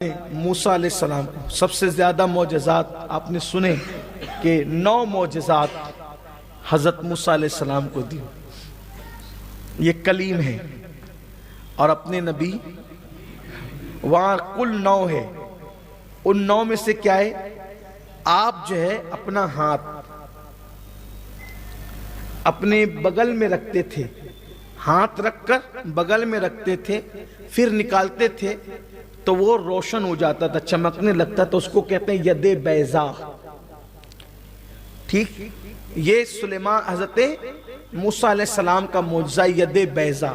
मूसा अलैहिस्सलाम को सबसे ज़्यादा मोजज़ात आपने सुने कि 9 मोजज़ात हज़रत मूसा अलैहिस्सलाम को दी। ये कलीम है और अपने नबी वहाँ कुल 9 है। उन 9 में से क्या है, आप जो है अपना हाथ अपने बगल में रखते थे, हाथ रखकर बगल में रखते थे, फिर निकालते थे तो वो रोशन हो जाता था, चमकने लगता था। उसको कहते हैं यदे बैजा। ठीक, ये सुलेमान हजरत मूसा अलैहिस्सलाम का मौजज़ा यदे बैजा।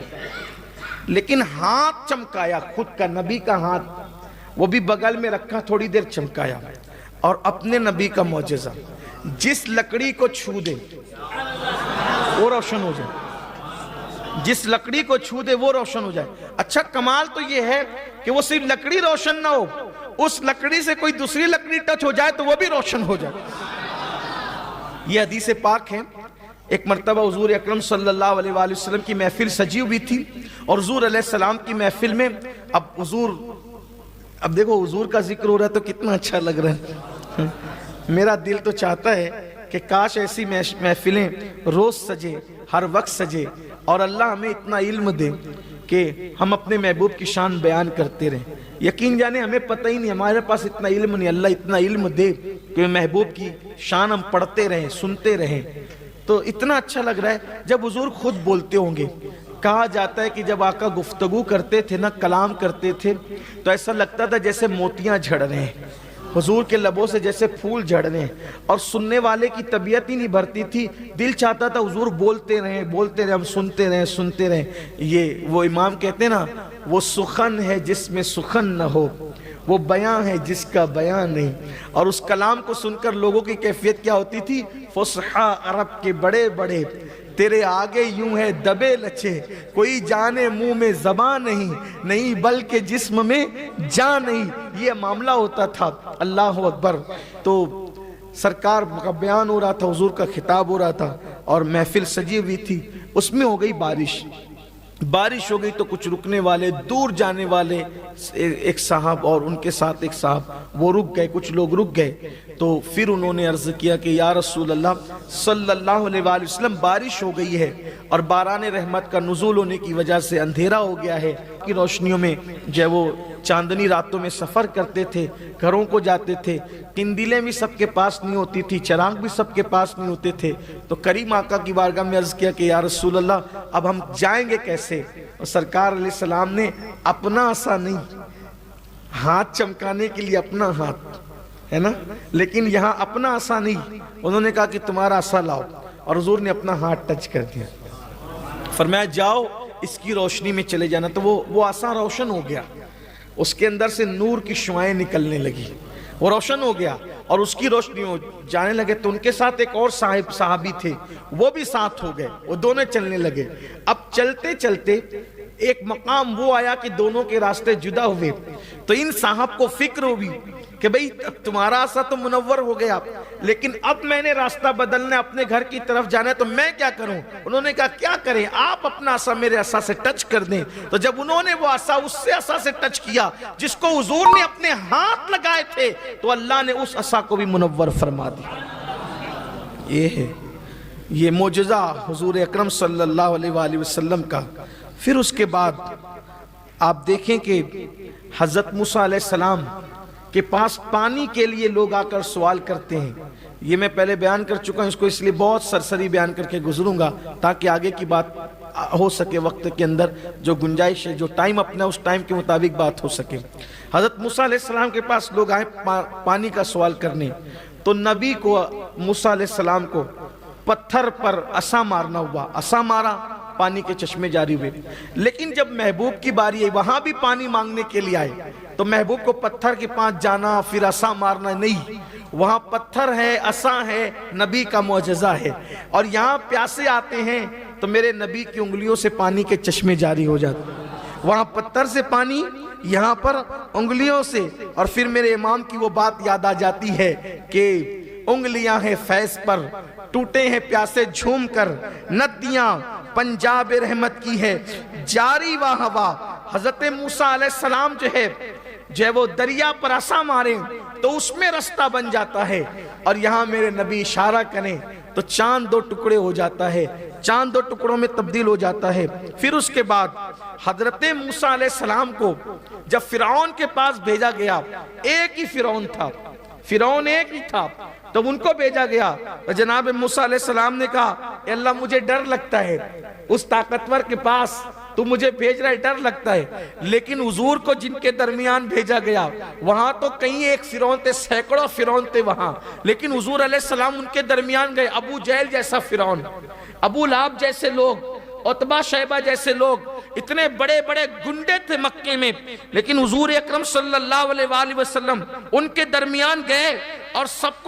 लेकिन हाथ चमकाया, खुद का नबी का हाथ वो भी बगल में रखा, थोड़ी देर चमकाया। और अपने नबी का मौजज़ा, जिस लकड़ी को छू दे वो रोशन हो जाए, जिस लकड़ी को छू दे वो रोशन हो जाए। अच्छा, कमाल तो ये है कि वो सिर्फ लकड़ी रोशन ना हो, उस लकड़ी से कोई दूसरी लकड़ी टच हो जाए तो वो भी रोशन हो जाए। ये हदीस पाक है। एक मरतबा हुजूर अकरम सल्लल्लाहु अलैहि वसल्लम की महफिल सजी हुई थी और हुजूर अलैहिस्सलाम की महफिल में अब देखो हुजूर का जिक्र हो रहा है तो कितना अच्छा लग रहा है। मेरा दिल तो चाहता है कि काश ऐसी महफिलें रोज सजे, हर वक्त सजे, और अल्लाह हमें इतना इल्म दे कि हम अपने महबूब की शान बयान करते रहें। यकीन जाने हमें पता ही नहीं, हमारे पास इतना इल्म नहीं, अल्लाह इतना इल्म दे कि महबूब की शान हम पढ़ते रहें, सुनते रहें। तो इतना अच्छा लग रहा है जब हुजूर खुद बोलते होंगे। कहा जाता है कि जब आका गुफ्तगू करते थे ना, कलाम करते थे, तो ऐसा लगता था जैसे मोतियां झड़ रहे हैं, हुजूर के लबों से जैसे फूल झड़ रहे हैं, और सुनने वाले की तबीयत ही नहीं भरती थी। दिल चाहता था हुजूर बोलते रहे, हम सुनते रहें। ये वो इमाम कहते हैं ना, वो सुखन है जिसमें सुखन न हो, वो बयां है जिसका बयां नहीं। और उस कलाम को सुनकर लोगों की कैफियत क्या होती थी, फुसहा अरब के बड़े बड़े तेरे आगे यूं है दबे लचे, कोई जाने मुंह में ज़बान नहीं बल्कि जिस्म में जान नहीं। ये मामला होता था। अल्लाह अकबर। तो सरकार का बयान हो रहा था, हुजूर का खिताब हो रहा था और महफिल सजी हुई थी। उसमें हो गई बारिश हो गई तो कुछ रुकने वाले, दूर जाने वाले एक साहब और उनके साथ एक साहब, वो रुक गए, कुछ लोग रुक गए। तो फिर उन्होंने अर्ज किया कि या रसूल अल्लाह सल्लल्लाहु अलैहि वसल्लम, बारिश हो गई है और बारान रहमत का नुज़ूल होने की वजह से अंधेरा हो गया है। की रोशनियों में जब वो चांदनी रातों में सफ़र करते थे, घरों को जाते थे, किंदीलें भी सबके पास नहीं होती थी, चिराग भी सबके पास नहीं होते थे। तो करीम आका की बारगाह में अर्ज किया कि या रसूल अल्लाह, अब हम जाएंगे कैसे? और सरकार अलैहिस्सलाम ने अपना आसा नहीं, हाथ चमकाने के लिए अपना हाथ है ना, लेकिन यहाँ अपना आसा नहीं, उन्होंने कहा कि तुम्हारा आसा लाओ, और हुजूर ने अपना हाथ टच कर दिया, फरमाया जाओ इसकी रोशनी में चले जाना। तो वो आसा रोशन हो गया, उसके अंदर से नूर की शुआएं निकलने लगी, वो रोशन हो गया और उसकी रोशनी हो जाने लगे। तो उनके साथ एक और साहबी थे, वो भी साथ हो गए, वो दोनों चलने लगे। अब चलते चलते एक मकाम वो आया कि दोनों के रास्ते जुदा हुए। तो इन साहब को फिक्र हुई कि भाई तुम्हारा आसा तो मुनव्वर हो गया, लेकिन अब मैंने रास्ता बदलना, अपने घर की तरफ जाना है, तो मैं क्या करूं? उन्होंने कहा क्या करें, आप अपना आसा मेरे आसा से टच कर दें। तो जब उन्होंने वो आसा उससे आसा से टच किया जिसको हुजूर ने अपने हाथ लगाए थे, तो अल्लाह ने उस आसा को भी मुनव्वर फरमा दिया। ये है ये मोजज़ा हुजूर अकरम सल्लल्लाहु अलैहि वसल्लम का। फिर उसके बाद आप देखें कि हज़रत मूसा अलैहिस्सलाम के पास पानी के लिए लोग आकर सवाल करते हैं। ये मैं पहले बयान कर चुका हूँ, इसको इसलिए बहुत सरसरी बयान करके गुजरूंगा ताकि आगे की बात हो सके, वक्त के अंदर जो गुंजाइश है, जो टाइम अपना उस टाइम के मुताबिक बात हो सके। हज़रत मूसा अलैहिस्सलाम के पास लोग आए पानी का सवाल करने, तो नबी को मूसा अलैहिस्सलाम को पत्थर पर असा मारना हुआ, असा मारा, पानी के चश्मे जारी हुए। लेकिन जब महबूब की बारी आई, वहां भी पानी मांगने के लिए आए, तो महबूब को पत्थर के पास जाना फिर असा मारना नहीं, वहां पत्थर है, असा है, नबी का मौजज़ा है। और यहाँ प्यासे आते हैं तो मेरे नबी की उंगलियों से पानी के चश्मे जारी हो जाते, वहां पत्थर से पानी, यहाँ पर उंगलियों से। और फिर मेरे इमाम की वो बात याद आ जाती है कि उंगलियां हैं फैज पर, टूटे हैं प्यासे झूम कर, नदियां पंजाब रहमत की है जारी वाह हवा। हजरत मूसा अलैहिस्सलाम जो है जो है वो दरिया पर आसा मारे तो उसमें रास्ता बन जाता है, और यहाँ मेरे नबी इशारा करें तो चांद दो टुकड़े हो जाता है, चांद दो टुकड़ों में तब्दील हो जाता है। फिर उसके बाद हजरत मूसा अलैहिस्सलाम को जब फिरौन के पास भेजा गया, एक ही फिरौन था, फिरौन एक ही था, तो उनको भेजा गया तो जनाब मूसा अलैहिस्सलाम ने कहा, अल्लाह मुझे डर लगता है उस ताकतवर के पास तू मुझे भेज रहा है, डर लगता है। लेकिन हुजूर को जिनके दरमियान भेजा गया वहां तो कहीं एक फिरौन थे, सैकड़ों फिरौन थे वहां, लेकिन हुजूर अलैहिस्सलाम उनके दरमियान गए। अबू जहल जैसा फिरौन, अबू लाहब जैसे लोग, उतबा शैबा जैसे लोग, इतने बड़े बड़े गुंडे थे मक्के में, लेकिन हुजूर अकरम सल्लल्लाहु अलैहि वसल्लम उनके दरमियान गए और सबको